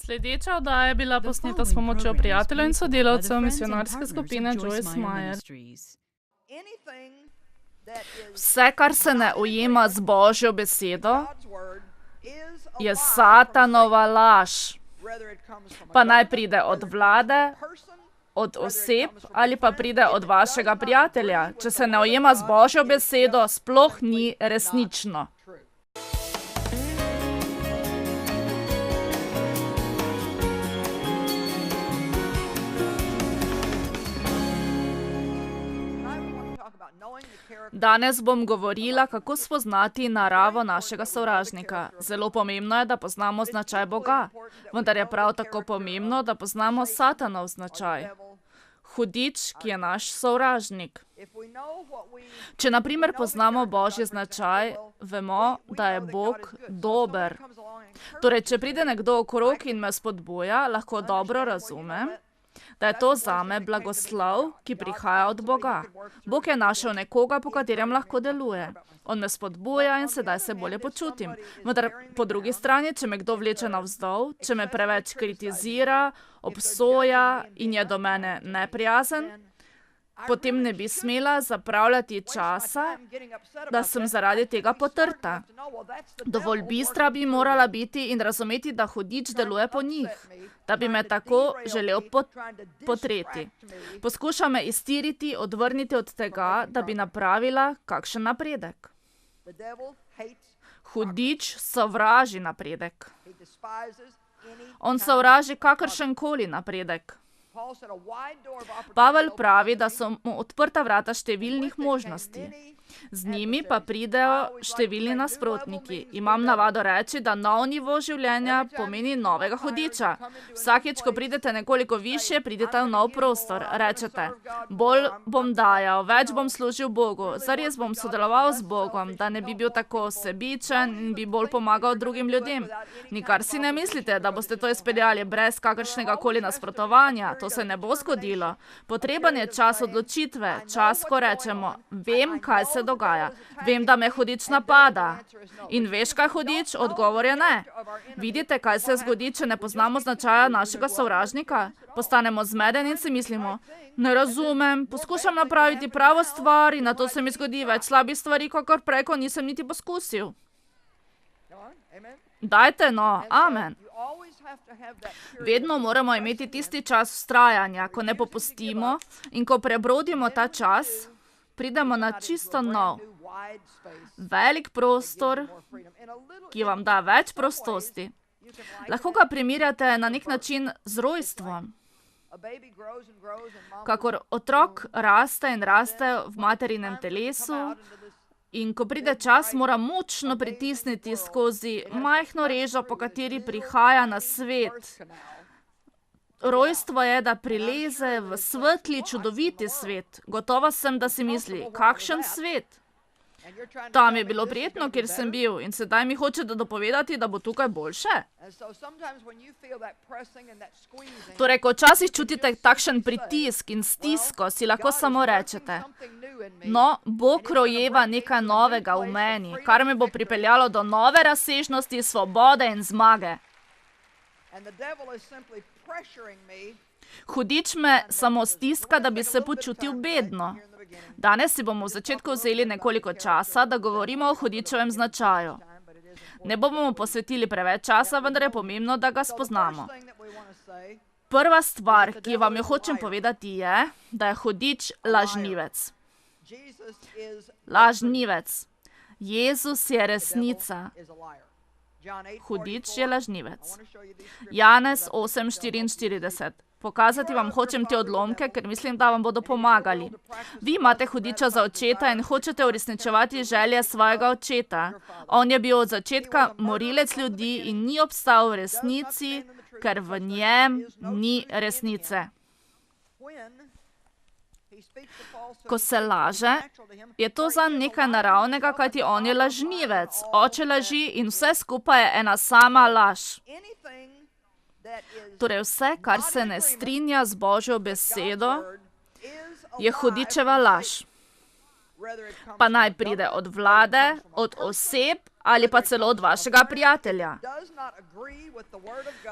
Sledeča oddaja je bila posneta s pomočjo prijateljev in sodelavcev misionarske skupine Joyce Meyer. Vse, kar se ne ujema z Božjo besedo, je satanova laž. Pa naj pride od vlade, od oseb ali pa pride od vašega prijatelja. Če se ne ujema z Božjo besedo, sploh ni resnično. Danes bom govorila, kako spoznati naravo našega sovražnika. Zelo pomembno je, da poznamo značaj Boga, vendar je prav tako pomembno, da poznamo Satanov značaj. Hudič, ki je naš sovražnik. Če na primer poznamo Božji značaj, vemo, da je Bog dober. Torej, če pride nekdo okrog in me spodbuja, lahko dobro razumem, da je to zame blagoslov, ki prihaja od Boga. Bog je našel nekoga, po katerem lahko deluje. On me spodbuja in sedaj se bolje počutim. Vendar po drugi strani, če me kdo vleče navzdol, če me preveč kritizira, obsoja in je do mene neprijazen, potem ne bi smela zapravljati časa, da sem zaradi tega potrta. Dovolj bistra bi morala biti in razumeti, da hudič deluje po njih, da bi me tako želel potreti. Poskuša me iztiriti, odvrniti od tega, da bi napravila kakšen napredek. Hudič sovraži napredek. On sovraži kakršenkoli napredek. Pavel pravi, da so mu odprta vrata številnih možnosti. Z njimi pa pridejo številni nasprotniki. Imam navado reči, da nov nivo življenja pomeni novega hudiča. Vsakič, ko pridete nekoliko višje, pridete v nov prostor. Rečete, bolj bom dajal, več bom služil Bogu, zares bom sodeloval z Bogom, da ne bi bil tako sebičen in bi bolj pomagal drugim ljudem. Nikar si ne mislite, da boste to izpeljali brez kakršnega koli nasprotovanja. To se ne bo zgodilo. Potreben je čas odločitve, čas, ko rečemo, vem, kaj se dogaja. Vem, da me hudič napada. In veš, kaj hudič? Odgovor je ne. Vidite, kaj se zgodi, če ne poznamo značaja našega sovražnika? Postanemo zmedeni in si mislimo, ne razumem, poskušam napraviti pravo stvar in nato se mi zgodi več slabih stvari, kakor prej, ko nisem niti poskusil. Dajte no, amen. Vedno moramo imeti tisti čas vztrajanja, ko ne popustimo in ko prebrodimo ta čas, pridemo na čisto nov, velik prostor, ki vam da več prostosti. Lahko ga primerjate na nek način z rojstvom. Kakor otrok raste in raste v materinem telesu in ko pride čas, mora močno pritisniti skozi majhno režo, po kateri prihaja na svet. Rojstvo je, da prileze v svetli, čudoviti svet. Gotova sem, da si misli, kakšen svet? Tam je bilo prijetno, kjer sem bil in sedaj mi hoče dopovedati, da bo tukaj boljše. Torej, ko včasih čutite takšen pritisk in stisko, si lahko samo rečete, no, Bog rojeva nekaj novega v meni, kar me bo pripeljalo do nove razsežnosti, svobode in zmage. Hudič me samo stiska, da bi se počutil bedno. Danes si bomo v začetku vzeli nekoliko časa, da govorimo o hudičevem značaju. Ne bomo posvetili preveč časa, vendar je pomembno, da ga spoznamo. Prva stvar, ki vam jo hočem povedati, je, da je hudič lažnivec. Lažnivec. Jezus je resnica. Hudič je lažnivec. Janez 8:44. Pokazati vam hočem te odlomke, ker mislim, da vam bodo pomagali. Vi imate hudiča za očeta in hočete uresničevati želje svojega očeta. On je bil od začetka morilec ljudi in ni obstal v resnici, ker v njem ni resnice. Ko se laže, je to zanj nekaj naravnega, kajti on je lažnivec. Oče laži in vse skupaj je ena sama laž. Torej vse, kar se ne strinja z Božjo besedo, je hudičeva laž. Pa naj pride od vlade, od oseb ali pa celo od vašega prijatelja.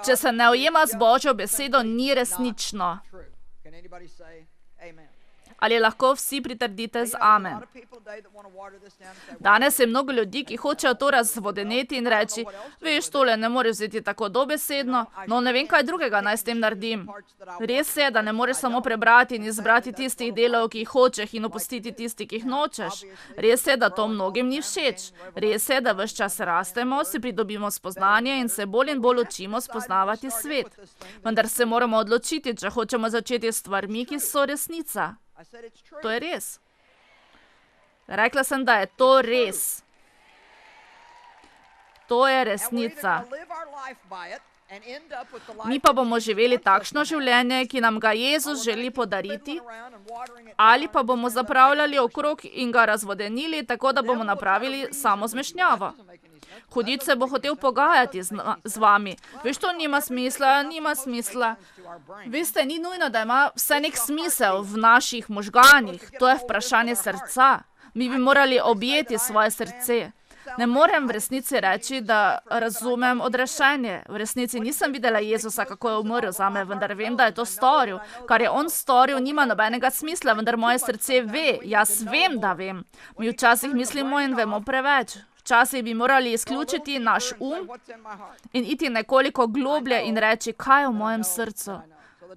Če se ne ujema z Božjo besedo, ni resnično. Ali lahko vsi pritrdite z amen? Danes je mnogo ljudi, ki hočejo to razvodeneti in reči, veš, tole ne moreš vzeti tako dobesedno, no ne vem, kaj drugega naj s tem naredim. Res je, da ne moreš samo prebrati in izbrati tistih delov, ki jih hočeš in opustiti tisti, ki jih nočeš. Res je, da to mnogim ni všeč. Res je, da ves čas rastemo, si pridobimo spoznanje in se bolj in bolj učimo spoznavati svet. Vendar se moramo odločiti, če hočemo začeti s stvarmi, ki so resnica. To je res. Rekla sem, da je to res. To je resnica. Mi pa bomo živeli takšno življenje, ki nam ga Jezus želi podariti, ali pa bomo zapravljali okrog in ga razvodenili, tako da bomo napravili samo zmešnjavo. Hudič se bo hotel pogajati z vami. Veš, to nima smisla, nima smisla. Veste, ni nujno, da ima vse nek smisel v naših možganih. To je vprašanje srca. Mi bi morali objeti svoje srce. Ne morem v resnici reči, da razumem odrešenje. V resnici nisem videla Jezusa, kako je umrl zame, vendar vem, da je to storil. Kar je on storil, nima nobenega smisla, vendar moje srce ve. Jaz vem, da vem. Mi včasih mislimo in vemo preveč. Včasih bi morali izključiti naš in iti nekoliko globlje in reči, kaj je v mojem srcu.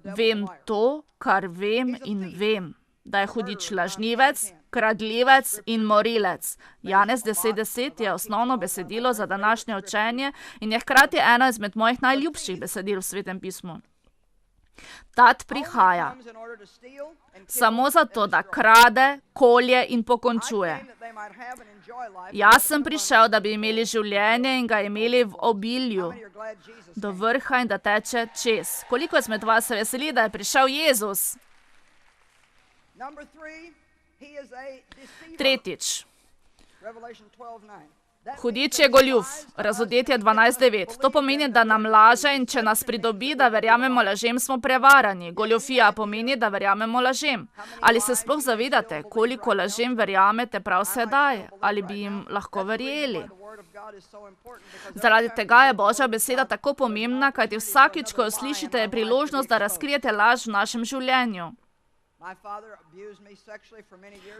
Vem to, kar vem in vem, da je hudič lažnivec, kradljivec in morilec. Janez 10:10 je osnovno besedilo za današnje učenje in je hkrati eno izmed mojih najljubših besedil v Svetem pismu. Tat prihaja samo zato, da krade, kolje in pokončuje. Jaz sem prišel, da bi imeli življenje in ga imeli v obilju, do vrha in da teče čez. Koliko izmed vas se veseli, da je prišel Jezus? Tretjič. Hudič je goljuf, Razodetje 12:9. To pomeni, da nam laže in če nas pridobi, da verjamemo lažem, smo prevarani. Goljufija pomeni, da verjamemo lažem. Ali se sploh zavedate, koliko lažem verjamete prav sedaj? Ali bi jim lahko verjeli? Zaradi tega je Božja beseda tako pomembna, kajti vsakič, ko jo slišite, je priložnost, da razkrijete laž v našem življenju.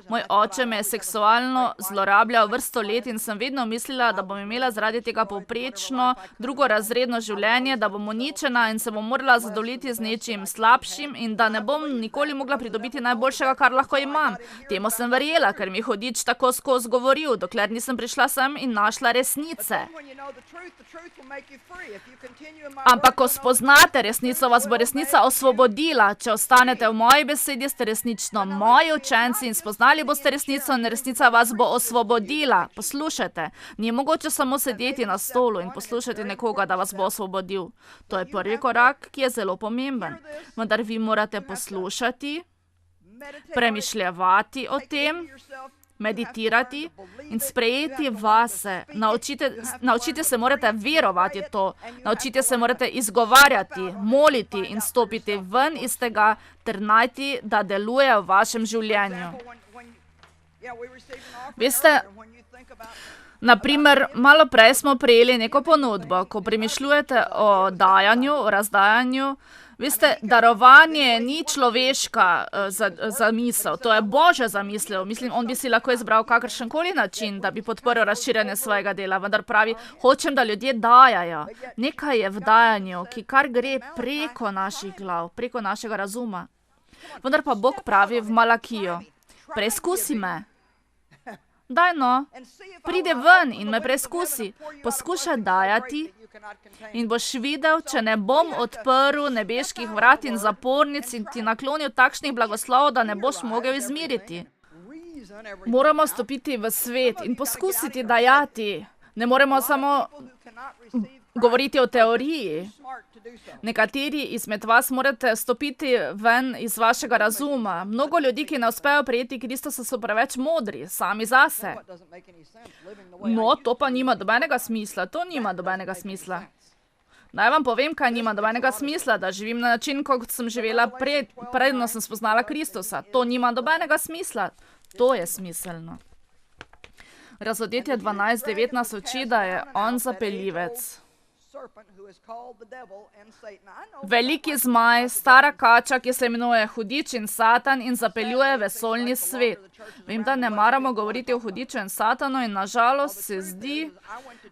Moj oče me je seksualno zlorabljal vrsto let in sem vedno mislila, da bom imela zaradi tega povprečno, drugorazredno življenje, da bom uničena in se bom morala zadovoljiti z nečim slabšim in da ne bom nikoli mogla pridobiti najboljšega, kar lahko imam. Temu sem verjela, ker mi hudič tako skozi govoril, dokler nisem prišla sem in našla resnice. Ampak ko spoznate resnico, vas bo resnica osvobodila. Če ostanete v moji besedi, ste resnično moji učenci in spoznali boste resnico in resnica vas bo osvobodila. Poslušajte, ni mogoče samo sedeti na stolu in poslušati nekoga, da vas bo osvobodil. To je prvi korak, ki je zelo pomemben. Vendar vi morate poslušati, premišljevati o tem, meditirati in sprejeti vase. Naučite se morate verovati to. Naučite se morate izgovarjati, moliti in stopiti ven iz tega ter najti, da deluje v vašem življenju. Veste, naprimer, malo prej smo prejeli neko ponudbo. Ko premišljujete o dajanju, o razdajanju, veste, darovanje ni človeška zamisel, to je Božja zamisel. Mislim, on bi si lahko izbral kakršenkoli način, da bi podprl razširjanje svojega dela, vendar pravi, hočem, da ljudje dajajo. Nekaj je v dajanju, ki kar gre preko naših glav, preko našega razuma. Vendar pa Bog pravi v Malakijo, preizkusi me. Daj no, pridi ven in me preizkusi, poskušaj dajati in boš videl, če ne bom odprl nebeških vrat in zapornic in ti naklonil takšnih blagoslovov, da ne boš mogel izmiriti. Moramo stopiti v svet in poskusiti dajati. Ne moremo samo govoriti o teoriji. Nekateri izmed vas morate stopiti ven iz vašega razuma. Mnogo ljudi, ki ne uspejo prijeti Kristusa, so preveč modri, sami zase. No, to pa nima dobenega smisla. To nima dobenega smisla. Naj vam povem, kaj nima dobenega smisla, da živim na način, kot sem živela predno sem spoznala Kristusa. To nima dobenega smisla. To je smiselno. Razodetje 12:9 nas uči, da je on zapeljivec. Veliki zmaj, stara kača, ki se imenuje Hudič in Satan in zapeljuje vesoljni svet. Vem, da ne maramo govoriti o Hudiču in Satanu in nažalost se zdi,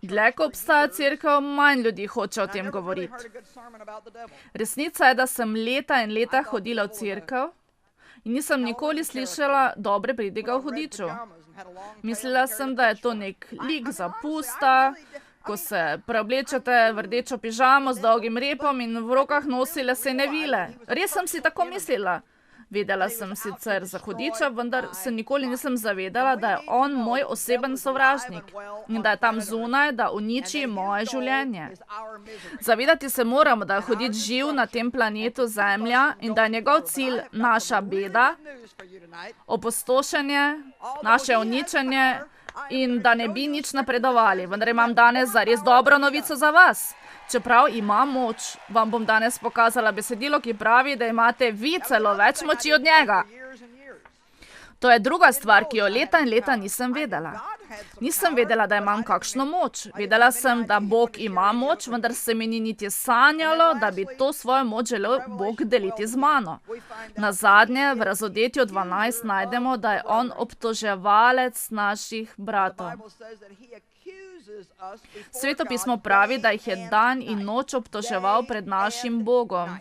dlje ko obstaja cerkev, manj ljudi hoče o tem govoriti. Resnica je, da sem leta in leta hodila v cerkev in nisem nikoli slišala dobre pridige o Hudiču. Mislila sem, da je to nek lik zapusta, ko se preoblečete v rdečo pižamo z dolgim repom in v rokah nosi lesene vile. Res sem si tako mislila. Vedela sem sicer za Hudiča, vendar se nikoli nisem zavedala, da je on moj oseben sovražnik in da je tam zunaj, da uniči moje življenje. Zavedati se moramo, da je Hudič živ na tem planetu Zemlja in da je njegov cilj naša beda, opustošenje, naše uničenje in da ne bi nič napredovali. Vendar imam danes zares dobro novico za vas. Čeprav ima moč, vam bom danes pokazala besedilo, ki pravi, da imate vi celo več moči od njega. To je druga stvar, ki jo leta in leta nisem vedela. Nisem vedela, da imam kakšno moč. Vedela sem, da Bog ima moč, vendar se mi ni niti sanjalo, da bi to svojo moč želel Bog deliti z mano. Nazadnje v Razodetju 12 najdemo, da je on obtoževalec naših bratov. Svetopismo pravi, da jih je dan in noč obtoževal pred našim Bogom.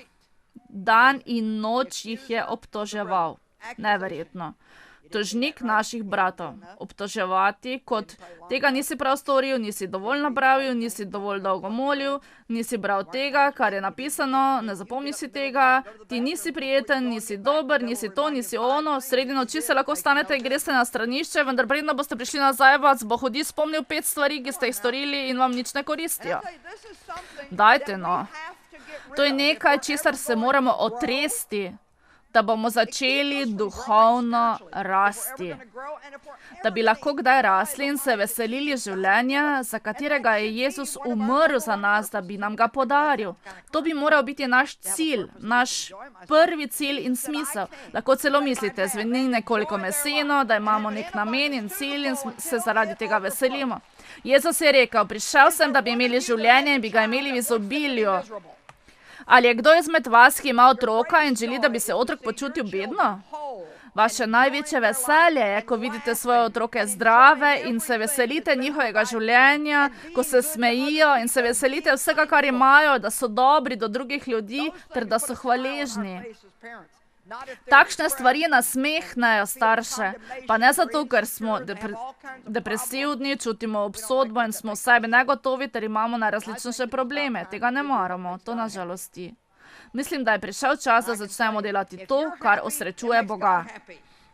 Dan in noč jih je obtoževal. Neverjetno. Tožnik naših bratov. Obtoževati, kot tega nisi prav storil, nisi dovolj napravil, nisi dovolj dolgo molil, nisi bral tega, kar je napisano, ne zapomni si tega, ti nisi prijeten, nisi dober, nisi to, nisi ono, sredi noči se lahko stanete in greste na stranišče, vendar predno boste prišli nazaj, vas bo Hudič spomnil 5 stvari, ki ste jih storili in vam nič ne koristijo. Dajte no. To je nekaj, česar se moramo otresti, da bomo začeli duhovno rasti. Da bi lahko kdaj rasli in se veselili življenja, za katerega je Jezus umrl za nas, da bi nam ga podaril. To bi moral biti naš cilj, naš prvi cilj in smisel. Lahko celo mislite, zveni nekoliko meseno, da imamo nek namen in cilj in se zaradi tega veselimo. Jezus je rekel, prišel sem, da bi imeli življenje in bi ga imeli v izobilju. Ali je kdo izmed vas, ki ima otroka in želi, da bi se otrok počutil bedno? Vaše največje veselje je, ko vidite svoje otroke zdrave in se veselite njihovega življenja, ko se smejijo in se veselite vsega, kar imajo, da so dobri do drugih ljudi ter da so hvaležni. Takšne stvari nasmehnejo starše, pa ne zato, ker smo depresivni, čutimo obsodbo in smo v sebi negotovi ter imamo najrazličnejše probleme. Tega ne maramo, to nas žalosti. Mislim, da je prišel čas, da začnemo delati to, kar osrečuje Boga.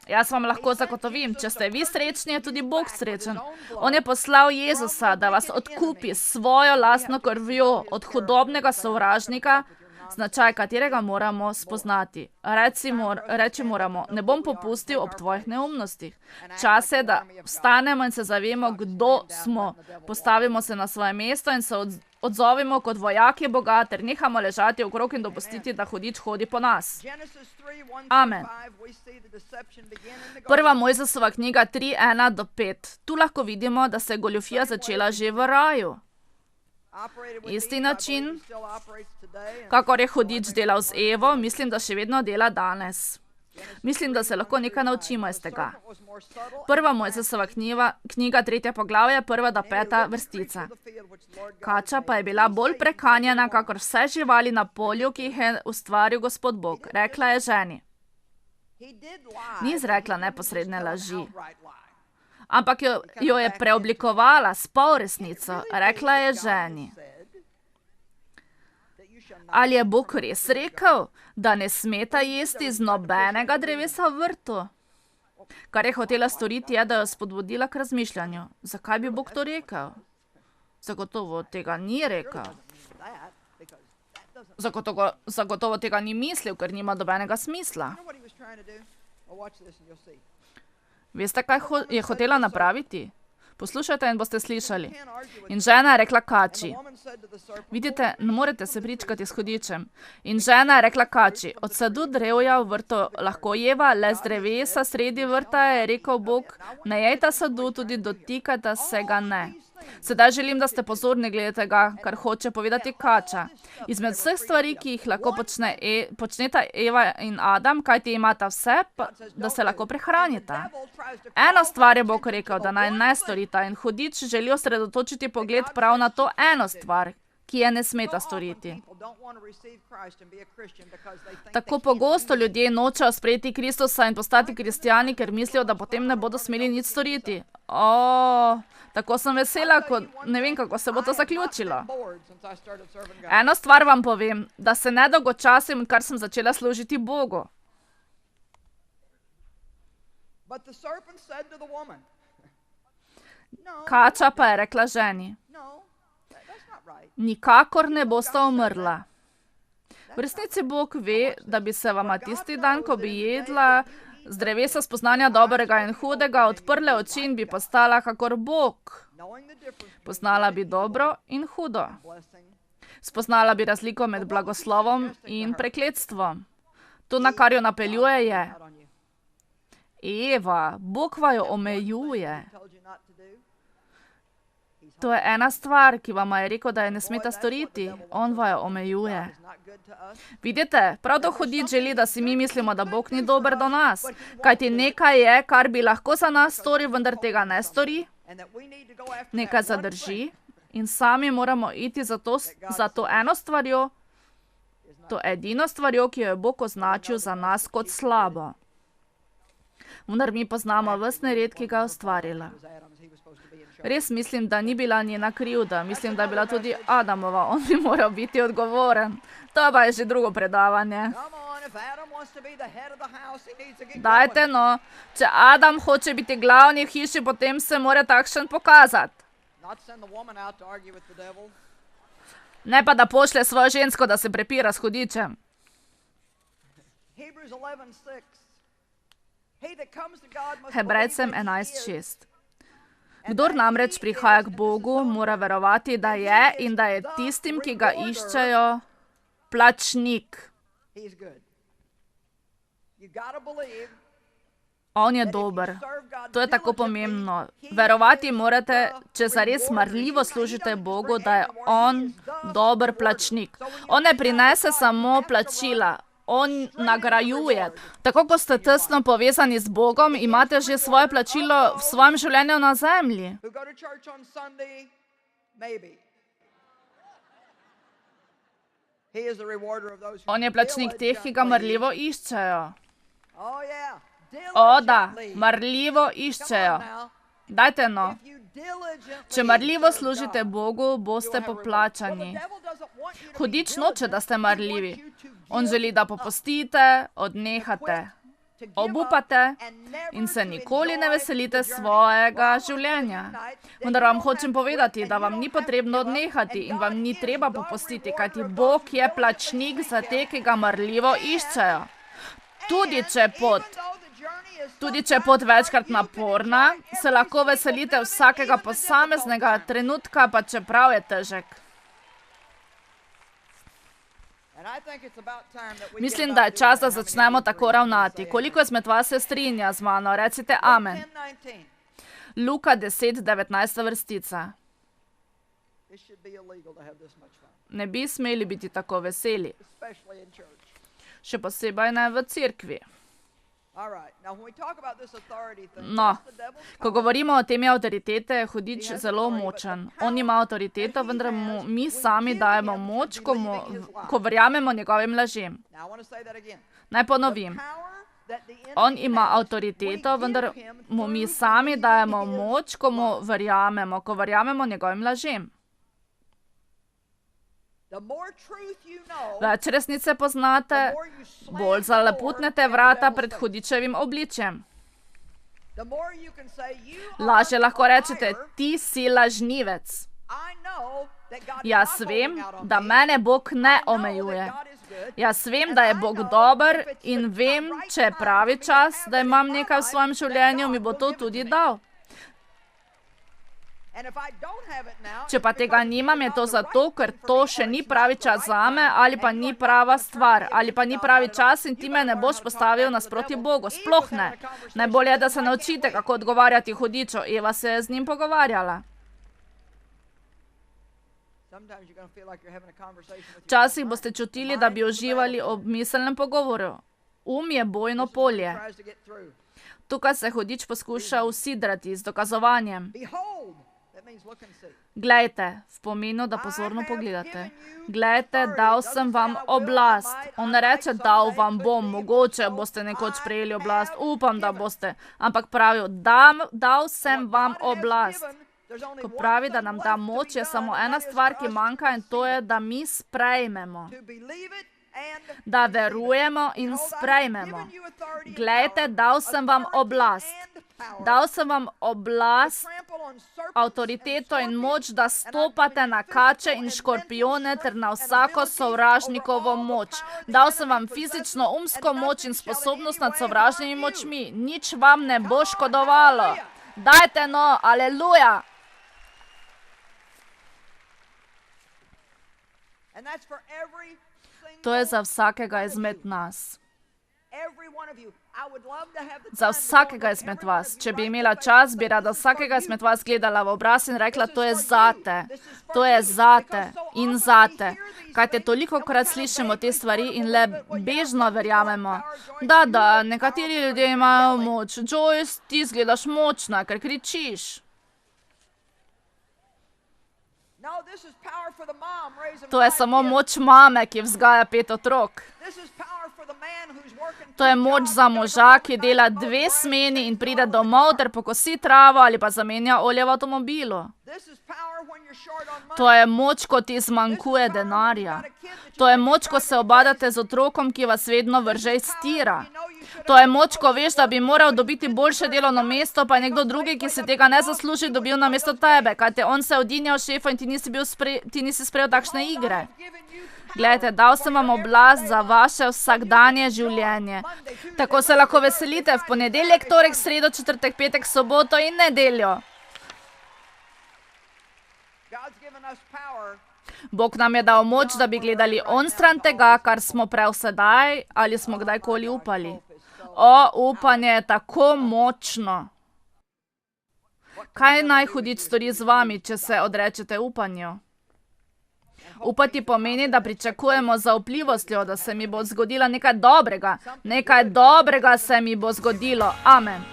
Jaz vam lahko zagotovim, če ste vi srečni, je tudi Bog srečen. On je poslal Jezusa, da vas odkupi s svojo lastno krvjo od hudobnega sovražnika, značaj katerega moramo spoznati. Reči moramo, ne bom popustil ob tvojih neumnostih. Čas je, da vstanemo in se zavemo, kdo smo. Postavimo se na svoje mesto in se odzovemo kot vojaki Boga ter nehamo ležati okrog in dopustiti, da Hudič hodi po nas. Amen. Prva Mojzesova knjiga 3:1-5. Tu lahko vidimo, da se je goljufija začela že v raju. Isti način, kakor je Hudič delal z Evo, mislim, da še vedno dela danes. Mislim, da se lahko nekaj naučimo iz tega. Prva Mojzesova knjiga, 3. poglavje, 1-5 vrstica. Kača pa je bila bolj prekanjena, kakor vse živali na polju, ki jih je ustvaril Gospod Bog. Rekla je ženi. Ni izrekla neposredne laži, ampak jo je preoblikovala s polresnico. Rekla je ženi. Ali je Bog res rekel, da ne smeta jesti z nobenega drevesa v vrtu? Kar je hotela storiti, je, da jo spodbudila k razmišljanju. Zakaj bi Bog to rekel? Zagotovo tega ni rekel. Zagotovo tega ni mislil, ker nima nobenega smisla. Veste, kaj je hotela napraviti? Poslušajte in boste slišali. In žena je rekla kači. Vidite, ne morete se pričkati s hudičem. In žena je rekla kači, od sadu drevja v vrtu lahko jeva, le z drevesa sredi vrta je rekel Bog, ne jejta sadu, tudi dotikajta se ga ne. Sedaj želim, da ste pozorni glede tega, kar hoče povedati kača. Izmed vseh stvari, ki jih lahko počneta Eva in Adam, kajti imata vse, da se lahko prehranita. Eno stvar je Bog rekel, da naj ne storita, in hudič želi osredotočiti pogled prav na to eno stvar, ki je ne smeta storiti. Tako pogosto ljudje nočejo sprejeti Kristusa in postati kristjani, ker mislijo, da potem ne bodo smeli nič storiti. Tako sem vesela, ko ne vem, kako se bo to zaključilo. Eno stvar vam povem, da se ne dolgočasim, kar sem začela služiti Bogu. Kača pa je rekla ženi, nikakor ne bosta umrla. V resnici Bog ve, da bi se vama tisti dan, ko bi jedla z drevesa spoznanja dobrega in hudega, odprle oči in bi postala kakor Bog. Poznala bi dobro in hudo. Spoznala bi razliko med blagoslovom in prekletstvom. To, na kar jo napeljuje, je: Eva, Bog vaju omejuje. To je ena stvar, ki vama je rekel, da je ne smeta storiti. On vaju omejuje. Vidite, prav to hudič želi, da si mi mislimo, da Bog ni dober do nas. Kajti nekaj je, kar bi lahko za nas storil, vendar tega ne stori. Nekaj zadrži in sami moramo iti za to eno stvarjo, to edino stvarjo, ki jo je Bog označil za nas kot slabo. Vendar mi poznamo ves nered, ki ga je ustvarila. Res mislim, da ni bila njena krivda. Mislim, da je bila tudi Adamova. On bi moral biti odgovoren. To pa je že drugo predavanje. Dajte no, če Adam hoče biti glavni v hiši, potem se mora takšen pokazati. Ne pa, da pošlje svojo žensko, da se prepira s hudičem. Hebrejcem 11:6. Kdor namreč prihaja k Bogu, mora verovati, da je in da je tistim, ki ga iščejo, plačnik. On je dober. To je tako pomembno. Verovati morate, če zares marljivo služite Bogu, da je on dober plačnik. On ne prinese samo plačila. On nagrajuje. Tako, ko ste tesno povezani z Bogom, imate že svoje plačilo v svojem življenju na zemlji. On je plačnik teh, ki ga marljivo iščejo. O, da, marljivo iščejo. Dajte no. Če marljivo služite Bogu, boste poplačani. Hudič noče, da ste marljivi. On želi, da popustite, odnehate, obupate in se nikoli ne veselite svojega življenja. Vendar vam hočem povedati, da vam ni potrebno odnehati in vam ni treba popustiti, kajti Bog je plačnik za te, ki ga marljivo iščejo. Tudi če je pot večkrat naporna, se lahko veselite vsakega posameznega trenutka, pa čeprav je težek. Mislim, da je čas, da začnemo tako ravnati. Koliko izmed vas se strinja z mano? Recite amen. Luka 10:19 vrstica. Ne bi smeli biti tako veseli. Še posebej ne v cerkvi. No, ko govorimo o temi avtoritete, je hudič zelo močen. On ima avtoriteto, vendar mu mi sami dajemo moč, ko verjamemo njegovim lažem. Naj ponovim. On ima avtoriteto, vendar mu mi sami dajemo moč, ko mu verjamemo, ko verjamemo njegovim lažem. Več resnice poznate, bolj zaleputnete vrata pred hudičevim obličjem. Lažje lahko rečete, ti si lažnivec. Jaz vem, da mene Bog ne omejuje. Jaz vem, da je Bog dober in vem, če je pravi čas, da imam nekaj v svojem življenju, mi bo to tudi dal. Če pa tega nimam, je to zato, ker to še ni pravi čas zame, ali pa ni prava stvar, ali pa ni pravi čas in ti me ne boš postavil nasproti Bogu. Sploh ne. Najbolje je, da se naučite, kako odgovarjati hudiču. Eva se je z njim pogovarjala. Včasih boste čutili, da bi uživali ob miselnem pogovoru. Je bojno polje. Tukaj se hudič poskuša usidrati z dokazovanjem. Glejte, v pomenu, da pozorno pogledate. Glejte, dal sem vam oblast. On ne reče, dal vam bom, mogoče boste nekoč prejeli oblast, upam, da boste. Ampak pravijo, dal sem vam oblast. Ko pravi, da nam da moč, je samo ena stvar, ki manjka in to je, da mi sprejmemo. Da verujemo in sprejmemo. Glejte, dal sem vam oblast. Dal sem vam oblast, avtoriteto in moč, da stopate na kače in škorpione ter na vsako sovražnikovo moč. Dal sem vam fizično, umsko moč in sposobnost nad sovražnimi močmi. Nič vam ne bo škodovalo. Dajte no, aleluja! To je za vsakega izmed nas. Za vsakega izmed vas. Če bi imela čas, bi rada vsakega izmed vas gledala v obraz in rekla, to je zate. To je zate in zate. Kajte tolikokrat slišimo te stvari in le bežno verjamemo. Da, nekateri ljudje imajo moč. Joyce, ti izgledaš močna, ker kričiš. To je samo moč mame, ki vzgaja 5 otrok. To je moč za moža, ki dela 2 smeni in pride domov ter pokosi travo ali pa zamenja olje v avtomobilu. To je moč, ko ti zmanjkuje denarja. To je moč, ko se obadate z otrokom, ki vas vedno vrže iz tira. To je moč, ko veš, da bi moral dobiti boljše delovno mesto, pa je nekdo drugi, ki se tega ne zasluži, dobil namesto tebe, kajte on se je odinjal šefu in ti nisi sprejel takšne igre. Glejte, dal sem vam oblast za vaše vsakdanje življenje. Tako se lahko veselite v ponedeljek, torek, sredo, četrtek, petek, soboto in nedeljo. Bog nam je dal moč, da bi gledali onstran tega, kar smo prav sedaj ali smo kdajkoli upali. Upanje je tako močno. Kaj naj hudič stori z vami, če se odrečete upanju? Upati pomeni, da pričakujemo z zaupljivostjo, da se mi bo zgodilo nekaj dobrega. Nekaj dobrega se mi bo zgodilo. Amen.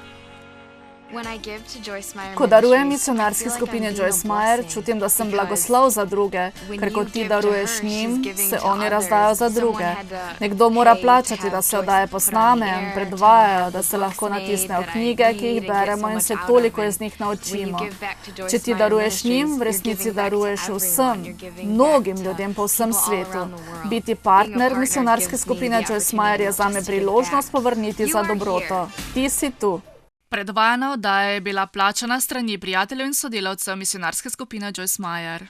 Ko darujem misionarski skupini Joyce Meyer, čutim, da sem blagoslov za druge, ker ko ti daruješ njim, se oni razdajo za druge. Nekdo mora plačati, da se oddaje posname in predvajajo, da se lahko natisnejo knjige, ki jih beremo in se toliko iz njih naučimo. Če ti daruješ njim, v resnici daruješ vsem, mnogim ljudem po vsem svetu. Biti partner misionarske skupine Joyce Meyer je zame priložnost povrniti za dobroto. Ti si tu. Predvajana oddaja je bila plačana s strani prijateljev in sodelavcev misionarske skupine Joyce Meyer.